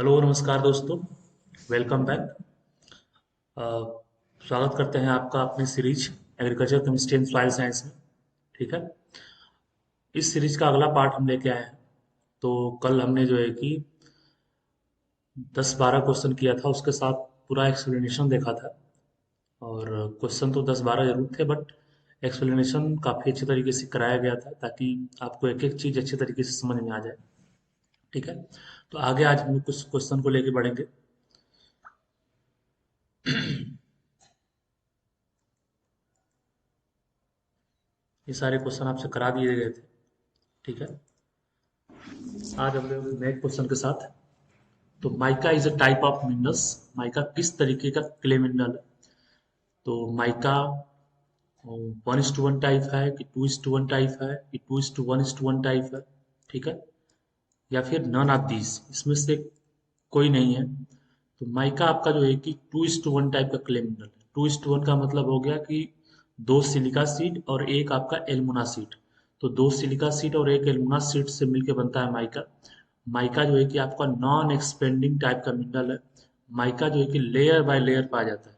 Hello नमस्कार दोस्तों। Welcome back. स्वागत करते हैं आपका अपनी series agriculture chemistry and soil science में। ठीक है। इस सीरीज का अगला पार्ट हम लेके आए हैं। तो कल हमने जो है कि 10-12 क्वेश्चन किया था, उसके साथ पूरा एक्सप्लेनेशन देखा था। और क्वेश्चन तो 10-12 जरूर थे, बट एक्सप्लेनेशन काफ़ी अच्छे तरीके से कराया गया था ताकि आपको एक एक चीज़ अच्छे तरीके से समझ में आ जाए। ठीक है। तो आगे आज हम लोग कुछ क्वेश्चन को लेके बढ़ेंगे। ये सारे क्वेश्चन आपसे करा दिए गए थे। ठीक है। आज हम लोग नए क्वेश्चन के साथ। तो mica is a type of minerals. Mica किस तरीके का क्ले मिनरल है? तो माइका 1:1 टाइप है कि 2:1 टाइप है कि 2:1 टाइप है? ठीक है। या फिर नन ऑफ दीज, इसमें से कोई नहीं है। तो माइका आपका जो है कि 2:1 टाइप का क्ले मिनरल है। 2:1 का मतलब हो गया कि दो सिलिका सीड और एक आपका एल्मुना सीड। तो दो सिलिका सीड और एक एल्मुना सीड से मिलकर बनता है माइका। माइका जो है कि आपका नॉन एक्सपेंडिंग टाइप का मिनरल है। माइका जो है कि लेयर बाय लेयर पाया जाता है।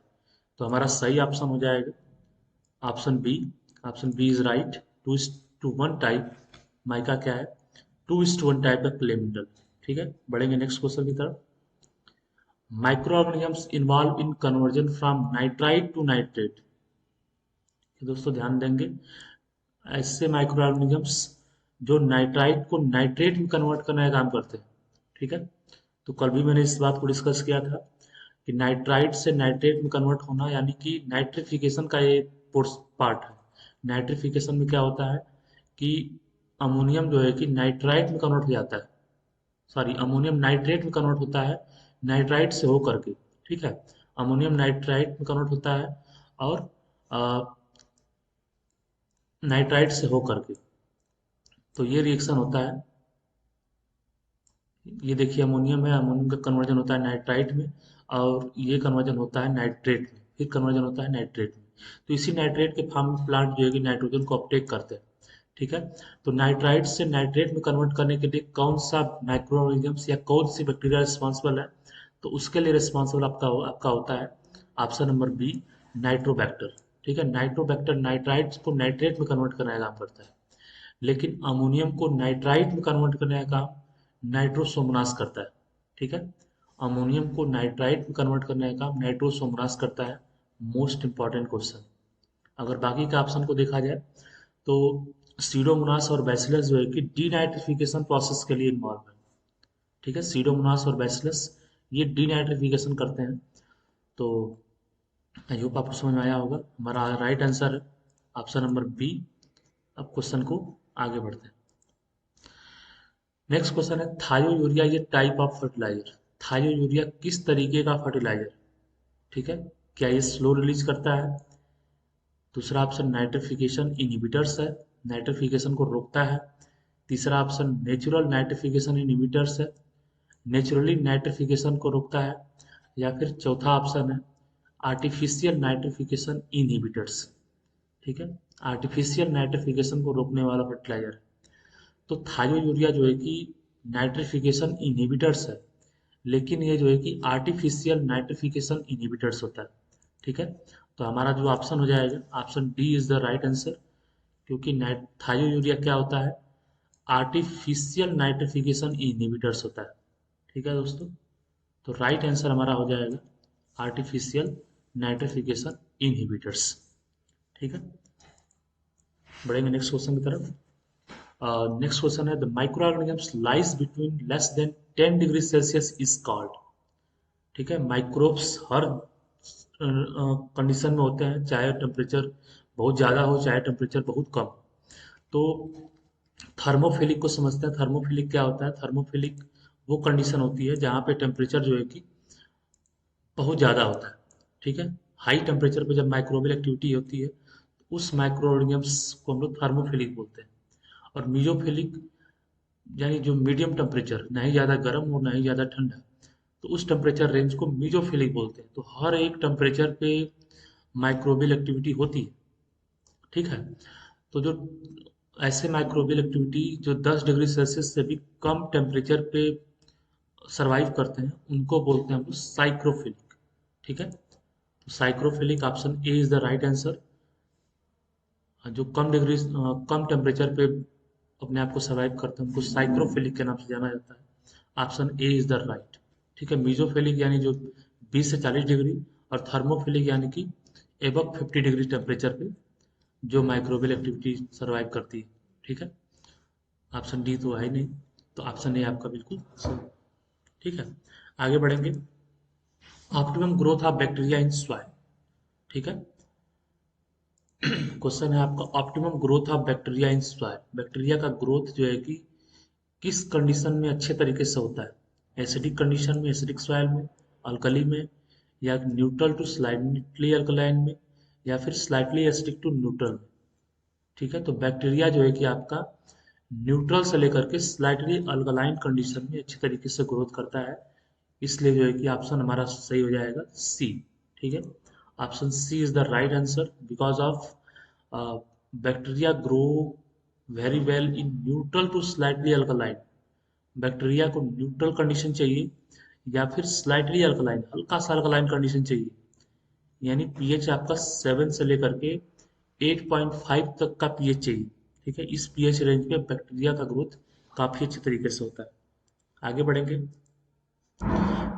तो हमारा सही ऑप्शन हो जाएगा option B. Option B is right. 2:1 type mica क्या है? 2:1 टाइप का क्ले मिनरल। ठीक है, बढ़ेंगे नेक्स्ट क्वेश्चन की तरफ। Micro organisms involve in conversion from nitrite to nitrate. दोस्तों ध्यान देंगे, ऐसे माइक्रो ऑर्गेनिजम्स जो नाइट्राइट को नाइट्रेट में कन्वर्ट करने का काम करते हैं। ठीक है। तो कल भी मैंने इस बात को डिस्कस किया था कि नाइट्राइट से नाइट्रेट में कन्वर्ट होना यानी कि नाइट्रिफिकेशन का ये पार्ट है। नाइट्रिफिकेशन में क्या होता है कि अमोनियम जो है कि नाइट्राइट में कन्वर्ट हो जाता है। सॉरी, अमोनियम नाइट्रेट में कन्वर्ट होता है नाइट्राइट से होकर के। ठीक है। अमोनियम नाइट्राइट में कन्वर्ट होता है और नाइट्राइट से होकर के। तो ये रिएक्शन होता है। ये देखिए अमोनियम है, अमोनियम का कन्वर्जन होता है नाइट्राइट में और ये कन्वर्जन होता है नाइट्रेट में, फिर कन्वर्जन होता है नाइट्रेट में। तो इसी नाइट्रेट के फॉर्म में प्लांट जो है कि नाइट्रोजन को अपटेक करते हैं। ठीक है। तो नाइट्राइट से नाइट्रेट में कन्वर्ट करने के लिए कौन सा माइक्रो ऑर्गेनिजम्स या कौन सी बैक्टीरिया रिस्पॉन्सिबल है? तो उसके लिए रिस्पॉन्सिबल आपका आपका होता है ऑप्शन नंबर बी, नाइट्रोबैक्टर। ठीक है। नाइट्रोबैक्टर नाइट्राइट को नाइट्रेट में कन्वर्ट करने का काम करता है, लेकिन अमोनियम को नाइट्राइट में कन्वर्ट करने का काम नाइट्रोसोमोनास करता है। ठीक है। अमोनियम को नाइट्राइट में कन्वर्ट करने का काम नाइट्रोसोमोनास करता है। Most important question. अगर बाकी का ऑप्शन को देखा जाए तो सीडोमोनास और बैसिलस जो है कि डीनाइट्रिफिकेशन प्रोसेस के लिए इन्वॉल्व है। ठीक है। सीडोमोनास और बैसिलस ये डीनाइट्रिफिकेशन करते हैं। तो आई होप आपको समझ में आया होगा। हमारा राइट आंसर है ऑप्शन नंबर बी। अब क्वेश्चन को आगे बढ़ते हैं। नेक्स्ट क्वेश्चन है थायो यूरिया ये टाइप ऑफ फर्टिलाइजर। थायो यूरिया किस तरीके का फर्टिलाइजर? ठीक है। क्या ये स्लो रिलीज करता है? दूसरा ऑप्शन नाइट्रिफिकेशन इनहिबिटर्स है, नाइट्रिफिकेशन को रोकता है। तीसरा ऑप्शन नेचुरल नाइट्रिफिकेशन इनहिबिटर्स है, नेचुरली नाइट्रिफिकेशन को रोकता है। या फिर चौथा ऑप्शन है आर्टिफिशियल नाइट्रिफिकेशन इनहिबिटर्स। ठीक है। आर्टिफिशियल नाइट्रिफिकेशन को रोकने वाला फर्टिलाइजर। तो थायो यूरिया जो है कि नाइट्रिफिकेशन इनहिबिटर्स है, लेकिन ये जो है कि आर्टिफिशियल नाइट्रिफिकेशन इनहिबिटर्स होता है। ठीक है। तो हमारा जो ऑप्शन हो जाएगा option D is the right answer, क्योंकि थायो यूरिया क्या होता है? आर्टिफिशियल नाइट्रिफिकेशन इनहिबिटर्स होता है। ठीक है दोस्तों। तो राइट आंसर हमारा हो जाएगा आर्टिफिशियल नाइट्रिफिकेशन इनहिबिटर्स। ठीक है। बढ़ेंगे नेक्स्ट क्वेश्चन की तरफ। नेक्स्ट क्वेश्चन है the micro organisms lies between less than 10 degree Celsius is called. ठीक है। माइक्रोब्स हर कंडीशन में होते हैं, चाहे टेम्परेचर बहुत ज़्यादा हो चाहे टेम्परेचर बहुत कम। तो थर्मोफिलिक को समझते हैं। थर्मोफिलिक क्या होता है? थर्मोफिलिक वो कंडीशन होती है जहाँ पे टेम्परेचर जो है कि बहुत ज़्यादा होता है। ठीक है। हाई टेम्परेचर पे जब माइक्रोबियल एक्टिविटी होती है तो उस माइक्रो ऑर्गेनिजम्स को हम लोग थर्मोफिलिक बोलते हैं। और मीजोफिलिक यानी जो मीडियम टेम्परेचर, ना ही ज़्यादा गर्म और ना ही ज़्यादा ठंडा, तो उस टेम्परेचर रेंज को मीजोफिलिक बोलते हैं। तो हर एक टेम्परेचर पे माइक्रोबियल एक्टिविटी होती है। ठीक है। तो जो ऐसे माइक्रोबियल एक्टिविटी जो 10 डिग्री सेल्सियस से भी कम टेम्परेचर पे सरवाइव करते हैं उनको बोलते हैं हम लोग साइक्रोफिलिक। ठीक है, तो psychrophilic option A is the right answer. जो कम डिग्री कम टेम्परेचर पे अपने आप को सर्वाइव करते हैं उनको साइक्रोफिलिक के नाम से जाना जाता है। Option A is the right. ठीक है, मीजोफिलिक यानी जो 20 से 40 डिग्री, और थर्मोफिलिक यानी कि एबव 50 डिग्री टेम्परेचर पे जो माइक्रोबियल एक्टिविटी सर्वाइव करती है। ठीक है, ऑप्शन डी तो है ही नहीं, तो ऑप्शन ए आपका बिल्कुल सही। ठीक है, आगे बढ़ेंगे। Optimum growth of bacteria in soil. ठीक है, क्वेश्चन है आपका optimum growth of bacteria in soil. Bacteria का ग्रोथ जो है कि किस कंडीशन में अच्छे तरीके से होता है? एसिडिक कंडीशन में, एसिडिक सॉइल में, अल्कली में, या न्यूट्रल टू स्लाइटली अल्कलाइन में, या फिर स्लाइटली एसिडिक टू न्यूट्रल में। ठीक है, तो बैक्टीरिया जो है कि आपका न्यूट्रल से लेकर के स्लाइटली अल्कलाइन कंडीशन में अच्छी तरीके से ग्रोथ करता है। इसलिए जो है कि ऑप्शन हमारा सही हो जाएगा सी। ठीक है, option C is the right answer because of bacteria grow very well in neutral to slightly alkaline. Bacteria को न्यूट्रल कंडीशन चाहिए या फिर स्लाइटली अल्कलाइन, हल्का सा अल्कलाइन कंडीशन चाहिए, यानी पीएच आपका 7 से लेकर के 8.5 तक का पीएच चाहिए। ठीक है, इस पीएच रेंज पे बैक्टीरिया का ग्रोथ काफी अच्छे तरीके से होता है। आगे बढ़ेंगे।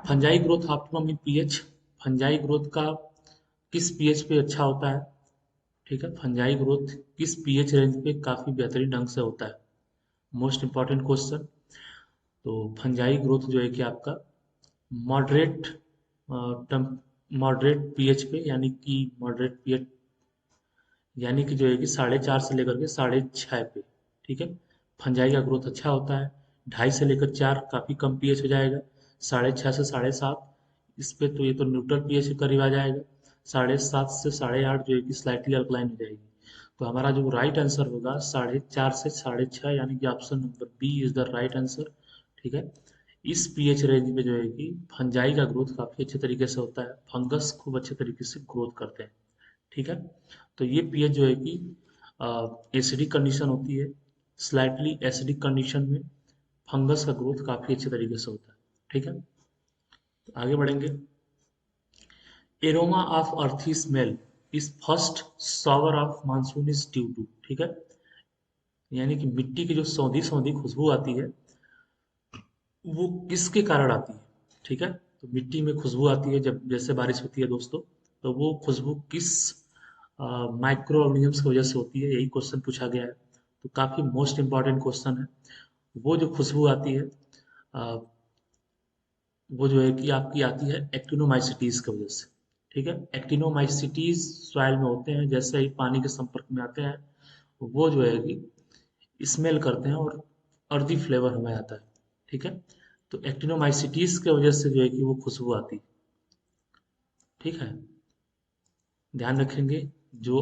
फंजाई ग्रोथ ऑप्टिमम इन पीएच। फंजाई ग्रोथ का किस पीएच पे अच्छा होता है? ठीक है, फंजाई ग्रोथ किस पीएच रेंज पे काफी बेहतरीन ढंग से होता है? Most important question. तो फंजाई ग्रोथ जो है कि आपका मॉडरेट मॉडरेट पीएच पे, यानी कि मॉडरेट पीएच यानी कि जो है कि 4.5 से लेकर के 6.5 पे। ठीक है, फंजाई का ग्रोथ अच्छा होता है। 2.5 से लेकर 4 काफी कम पीएच हो जाएगा। 6.5 से 7.5 इस पे तो ये तो न्यूट्रल पीएच के करीब आ जाएगा। 7.5 से 8.5 जो है कि स्लाइटली अल्कलाइन हो जाएगी। तो हमारा जो राइट आंसर होगा 4.5 से 6.5, यानी कि option number B is the right answer. ठीक है, इस पीएच रेंज में जो है कि फंजाई का ग्रोथ काफी अच्छे तरीके से होता है। फंगस खूब अच्छे तरीके से ग्रोथ करते हैं। ठीक है, तो ये पीएच जो है कि एसिडिक कंडीशन होती है। स्लाइटली एसिडिक कंडीशन में फंगस का ग्रोथ काफी अच्छे तरीके से होता है। ठीक है, तो आगे बढ़ेंगे। Aroma of earthy smell is first shower of monsoon is due to. ठीक है, यानी कि मिट्टी की जो सौंधी सौंधी खुशबू आती है वो किसके कारण आती है? ठीक है, तो मिट्टी में खुशबू आती है जब जैसे बारिश होती है दोस्तों, तो वो खुशबू किस माइक्रो ऑर्गेनिजम्स की वजह से होती है? यही क्वेश्चन पूछा गया है, तो काफी मोस्ट इंपॉर्टेंट क्वेश्चन है। वो जो खुशबू आती है अ, वो जो है कि आपकी आती है एक्टिनोमाइसिटीज की वजह से। ठीक है, एक्टिनोमाइसिटीज सॉइल में होते हैं, जैसे ही पानी के संपर्क में आते हैं वो जो है कि स्मेल करते हैं और अर्दी फ्लेवर हमें आता है। ठीक है, तो एक्टिनोमाइसिटीज की वजह से जो है कि वो खुशबू आती है। ठीक है, ध्यान रखेंगे। जो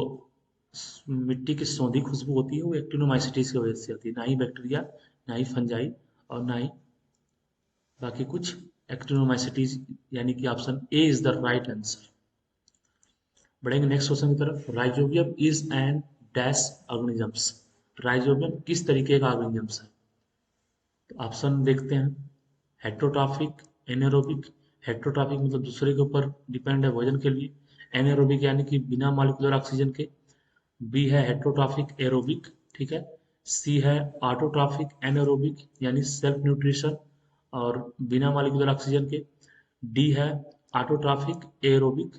मिट्टी की सौंधी खुशबू होती है वो एक्टिनोमाइसिटीज की वजह से आती है, ना ही बैक्टीरिया, ना ही फंजाई, और ना ही बाकी कुछ। एक्टिनोमाइसिटीज यानी कि option A is the right answer. बढ़ेंगे नेक्स्ट क्वेश्चन की तरफ। Rhizobium is an dash organisms. Rhizobium किस तरीके का ऑर्गेनिजम्स है? तो ऑप्शन देखते हैं। Heterotrophic, anaerobic. हेट्रोट्रॉफिक मतलब दूसरे के ऊपर डिपेंड है भोजन के लिए। एनारोबिक यानी कि बिना मॉलिक्यूलर ऑक्सीजन के। बी है हेट्रोट्रॉफिक एरोबिक। ठीक है, सी है ऑटोट्रॉफिक एनारोबिक यानी सेल्फ न्यूट्रिशन और बिना मॉलिक्यूलर ऑक्सीजन के। डी है ऑटोट्रॉफिक एरोबिक।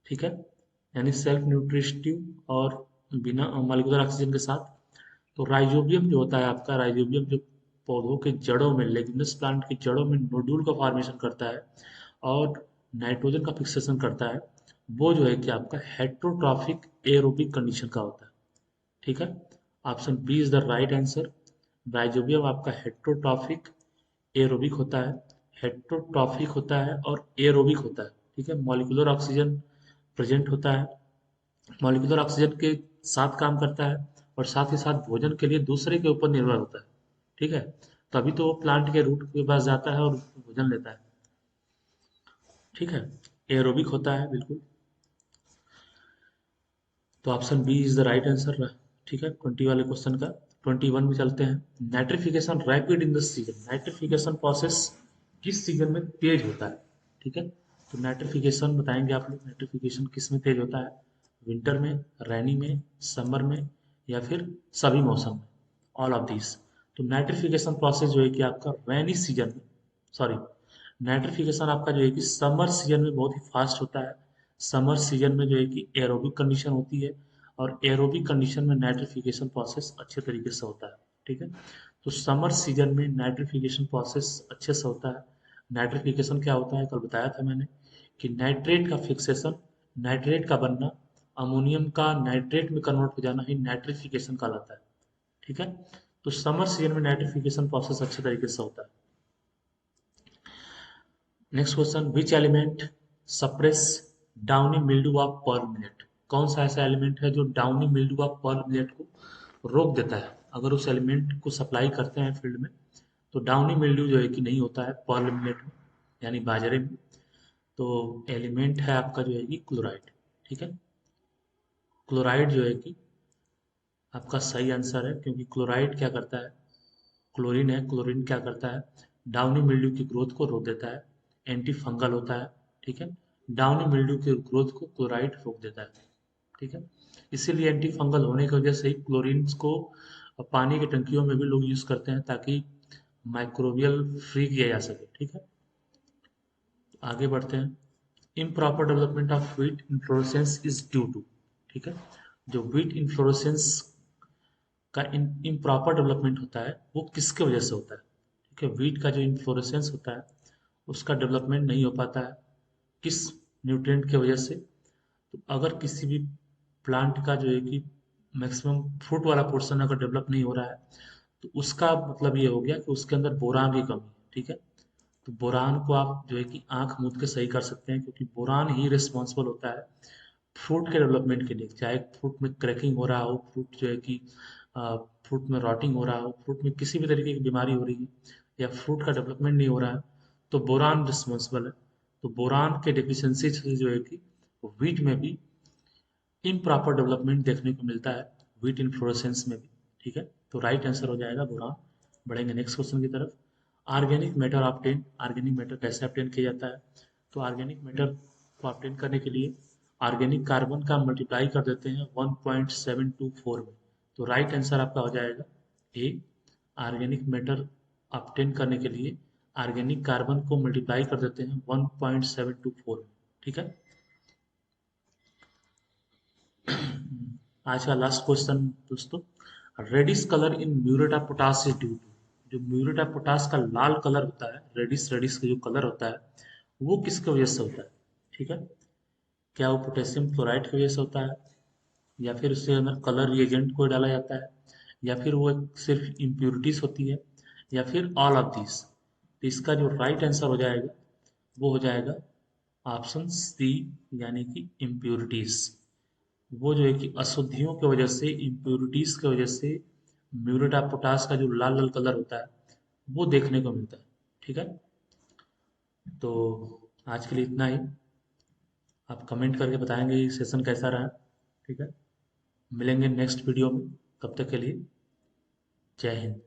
ठीक है, यानी सेल्फ न्यूट्रिटिव और बिना मॉलिक्यूलर ऑक्सीजन के साथ। तो राइजोबियम जो होता है आपका, राइजोबियम जो पौधों के जड़ों में, लेग्यूमिनस प्लांट की जड़ों में नोड्यूल का फॉर्मेशन करता है और नाइट्रोजन का फिक्सेशन करता है, वो जो है कि आपका हेट्रोट्रॉफिक एरोबिक कंडीशन का होता है। ठीक है, option B is the right answer. Rhizobium आपका हेट्रोट्रॉफिक एरोबिक होता है। हेट्रोट्रॉफिक होता है और एरोबिक होता है। ठीक है, मॉलिक्यूलर ऑक्सीजन प्रेजेंट होता है, मॉलिक्यूलर ऑक्सीजन के साथ काम करता है, और साथ ही साथ भोजन के लिए दूसरे के ऊपर निर्भर होता है। ठीक है, तभी तो वो प्लांट के रूट के पास जाता है और भोजन लेता है। ठीक है, एरोबिक होता है बिल्कुल। तो option B is the right answer. ठीक है, 20 वाले क्वेश्चन का 21 में चलते हैं। Nitrification rapid in the season. Nitrification process किस सीजन में तेज होता है। ठीक है, तो नाइट्रिफिकेशन बताएंगे आप लोग, नाइट्रिफिकेशन किस में तेज होता है, विंटर में, रैनी में, समर में, या फिर सभी मौसम में, ऑल ऑफ दिस। तो नाइट्रिफिकेशन प्रोसेस जो है कि आपका रैनी सीजन में, सॉरी, नाइट्रिफिकेशन आपका जो है कि समर सीजन में बहुत ही फास्ट होता है। समर सीजन में जो है कि एरोबिक कंडीशन होती है, और एरोबिक कंडीशन में नाइट्रिफिकेशन प्रोसेस अच्छे तरीके से होता है। ठीक है, तो समर सीजन में नाइट्रिफिकेशन प्रोसेस अच्छे से होता है। नाइट्रिफिकेशन क्या होता है, कल बताया था मैंने कि नाइट्रेट का फिक्सेशन, नाइट्रेट का बनना, अमोनियम का नाइट्रेट में कन्वर्ट हो जाना ही नाइट्रिफिकेशन कहलाता है। ठीक है, तो समर सीजन में नाइट्रिफिकेशन प्रोसेस अच्छे तरीके से होता है। Next question, which element suppress downy mildew of pearl millet. कौन सा ऐसा एलिमेंट है जो downy mildew of pearl millet को रोक देता है। अगर उस एलिमेंट को सप्लाई करते हैं फील्ड में तो डाउनी मिल्ड्यू जो है कि नहीं होता है पर्ल मिलेट में, यानी बाजरे में। तो एलिमेंट है आपका जो है कि क्लोराइड। ठीक है, क्लोराइड जो है कि आपका सही आंसर है, क्योंकि क्लोराइड क्या करता है, क्लोरीन है, क्लोरीन क्या करता है, डाउनी मिल्ड्यू की ग्रोथ को रोक देता है, एंटी फंगल होता है। ठीक है, डाउनी मिल्ड्यू की ग्रोथ को क्लोराइड रोक देता है। ठीक है, इसीलिए एंटी फंगल होने की वजह से ही क्लोरीन को पानी की टंकियों में भी लोग यूज करते हैं, ताकि माइक्रोबियल फ्री किया जा सके। ठीक है, आगे बढ़ते हैं। Improper development of wheat inflorescence is due to. ठीक है, जो वीट इन्फ्लोरेसेंस का इम्प्रॉपर डेवलपमेंट होता है वो किसके वजह से होता है। ठीक है, वीट का जो इन्फ्लोरेसेंस होता है उसका डेवलपमेंट नहीं हो पाता है, किस न्यूट्रिएंट की वजह से। तो अगर किसी भी प्लांट का जो है कि मैक्सिमम फ्रूट वाला पोर्शन अगर डेवलप नहीं हो रहा है, तो उसका मतलब ये हो गया कि उसके अंदर बोरान की कमी है। ठीक है, तो बोरान को आप जो है कि आंख मूंद के सही कर सकते हैं, क्योंकि बोरान ही रिस्पॉन्सिबल होता है फ्रूट के डेवलपमेंट के लिए। चाहे फ्रूट में क्रैकिंग हो रहा हो, फ्रूट जो है कि फ्रूट में रॉटिंग हो रहा हो, फ्रूट में किसी भी तरीके की बीमारी हो रही है, या फ्रूट का डेवलपमेंट नहीं हो रहा है, तो बोरान रिस्पॉन्सिबल है। तो बोरान के डिफिशियंसी से जो है कि वीट में भी इम्प्रॉपर डेवलपमेंट देखने को मिलता है, वीट इन्फ्लोरेसेंस में भी। ठीक है, तो राइट आंसर हो जाएगा बोरान। बढ़ेंगे नेक्स्ट क्वेश्चन की तरफ। Organic matter obtain, organic matter कैसे ऑप्टेन किया जाता है। तो ऑर्गेनिक मैटर को ऑप्टेन करने के लिए ऑर्गेनिक कार्बन का मल्टीप्लाई कर देते हैं 1.724 में। तो राइट आंसर आपका हो जाएगा ए। ऑर्गेनिक मैटर ऑप्टेन करने के लिए ऑर्गेनिक कार्बन को मल्टीप्लाई कर देते हैं 1.724 में। ठीक है, आज का लास्ट क्वेश्चन दोस्तों, reddish colour in muriate of potash is due to. जो म्यूरेट ऑफ पोटाश का लाल कलर होता है, रेडिश रेडिश का जो कलर होता है वो किसकी वजह से होता है। ठीक है, क्या वो पोटेशियम क्लोराइड की वजह से होता है, या फिर उसके अंदर कलर रिएजेंट को डाला जाता है, या फिर वो सिर्फ इम्प्योरिटीज होती है, या फिर ऑल ऑफ दिस। तो इसका जो राइट आंसर हो जाएगा वो हो जाएगा ऑप्शन सी, यानी कि इम्प्योरिटीज। वो जो है कि अशुद्धियों की वजह से, इम्प्योरिटीज की वजह से म्यूरेट ऑफ पोटाश का जो लाल लाल कलर होता है वो देखने को मिलता है। ठीक है, तो आज के लिए इतना ही। आप कमेंट करके बताएंगे ये सेशन कैसा रहा। ठीक है, मिलेंगे नेक्स्ट वीडियो में, तब तक के लिए जय हिंद।